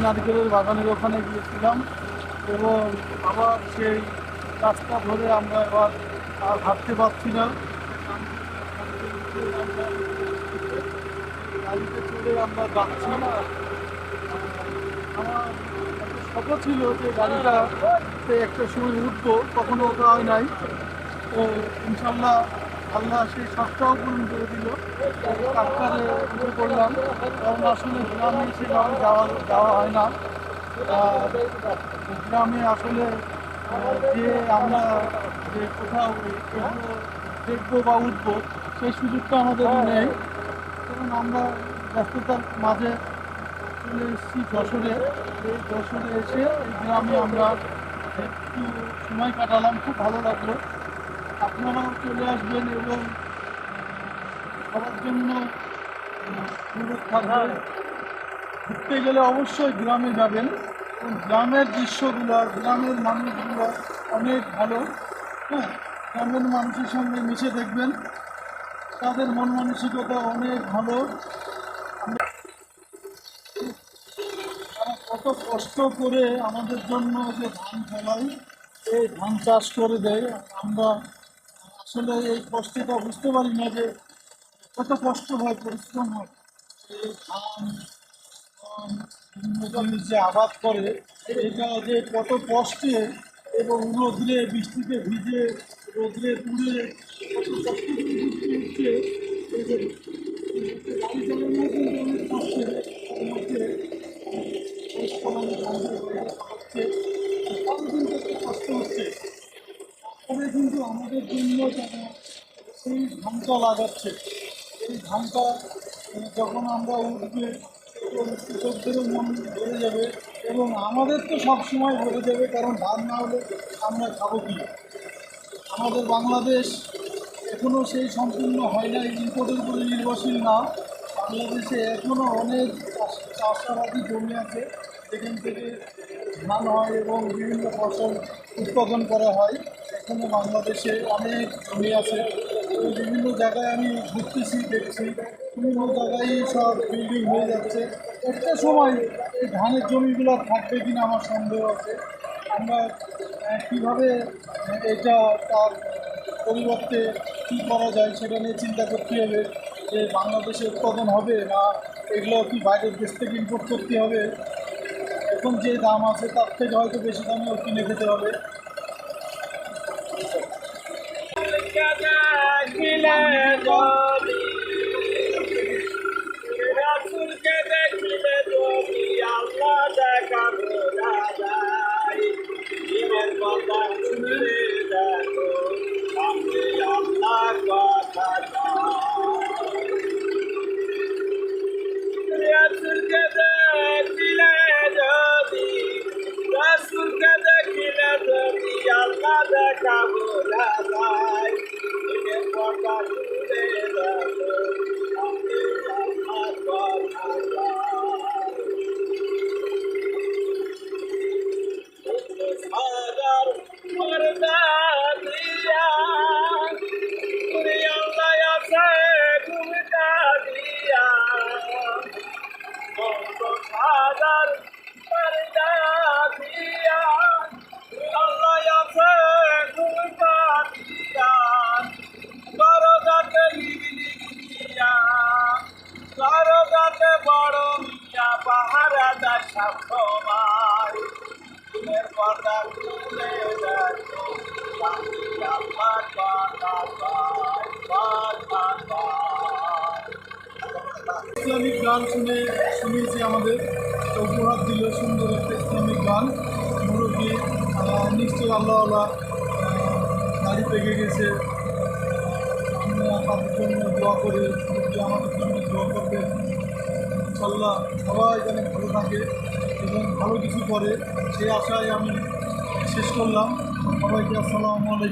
নারকেলের বাগানের ওখানে গিয়েছিলাম এবং আবার সেই রাস্তা ধরে আমরা এবার আর হাঁটতে পারছি না। গাড়িতে চড়ে আমরা যাচ্ছি। আমার স্বপ্ন ছিল যে গাড়িটাতে একটা সময় উঠবো, কখনো ওঠা হয় নাই। তো ইনশাল্লাহ আল্লাহ সেই শখটাও পূরণ করে দিল। ট্রাক্টরে উঠে পড়লাম, কারণ আসলে গ্রামে সেভাবে যাওয়া হয় না। গ্রামে আসলে যে আমরা যে কোথাও এগুলো দেখবো বা উঠবো সেই সুযোগটা আমাদের নেই। কারণ আমরা ব্যস্ততার মাঝে চলে এসেছি যশোরে। এই যশোরে এসে এই গ্রামে আমরা একটু সময় কাটালাম, খুব ভালো লাগলো। আপনারাও চলে আসবেন এবং সবার জন্য অনুরোধ থাকবে, ঘুরতে গেলে অবশ্যই গ্রামে যাবেন। গ্রামের দৃশ্যগুলো, গ্রামের মানুষগুলো অনেক ভালো। হ্যাঁ, গ্রামের মানুষের সঙ্গে মিশে দেখবেন, তাদের মন মানসিকতা অনেক ভালো। তারা কত কষ্ট করে আমাদের জন্য যে ধান ফলায়, এই ধান চাষ করে দেয়। আমরা আসলে এই কষ্টটা বুঝতে পারি না যে কত কষ্ট হয়, পরিশ্রম হয়। এই ধান বিভিন্ন জিনিস যে আবাদ করে, এটা যে কত কষ্টে এবং রোদ্রে বৃষ্টিতে ভিজে রোদ্রে পুড়ে কত কষ্ট করে উঠছে। এই যে গাড়ি চালানো কিন্তু অনেক কষ্টের মধ্যে হচ্ছে, কিন্তু একটু কষ্ট হচ্ছে। তবে কিন্তু আমাদের জন্য যারা সেই ধানটা লাগাচ্ছে, এই ধানটা যখন আমরা উঠবে কৃষকদেরও মন ভরে যাবে এবং আমাদের তো সব সময় ভরে যাবে, কারণ ধান না হলে আমরা খাবো কি? আমাদের বাংলাদেশ এখনও সেই সম্পূর্ণ হয় না, ইম্পোর্টের উপরে নির্ভরশীল না। বাংলাদেশে এখনও অনেক চাষাবাদী জমি আছে যেখান থেকে ধান হয় এবং বিভিন্ন ফসল উৎপাদন করা হয়। এখনও বাংলাদেশে অনেক জমি আছে। বিভিন্ন জায়গায় আমি ঘুরতেছি, দেখছি বিভিন্ন জায়গায় সব বিল্ডিং হয়ে যাচ্ছে। একটা সময় এই ধানের জমিগুলো থাকবে কিনা আমার সন্দেহ আছে। আমরা কীভাবে এটা তার পরিবর্তে কী করা যায় সেটা নিয়ে চিন্তা করতে হবে, যে বাংলাদেশে উৎপাদন হবে না এগুলো কি বাইরের দেশ থেকে ইম্পোর্ট করতে হবে। এখন যে দাম আছে তার থেকে হয়তো বেশি দামেও কিনে খেতে হবে। ইসলামিক গান শুনেছি, আমাদের উপহার দিল সুন্দর একটা ইসলামিক গান। মুরব্বী নিশ্চয় আল্লাহ গাড়ি পেকে গেছে, আমরা তাদের জন্য দোয়া করি, মুরব্বী আমাদের জন্য দোয়া করবেন। ইনশাল্লাহ সবাই যেন ভালো থাকে এবং ভালো কিছু করে, সেই আশায় আমি শেষ করলাম। সবাইকে আসসালামু আলাইকুম।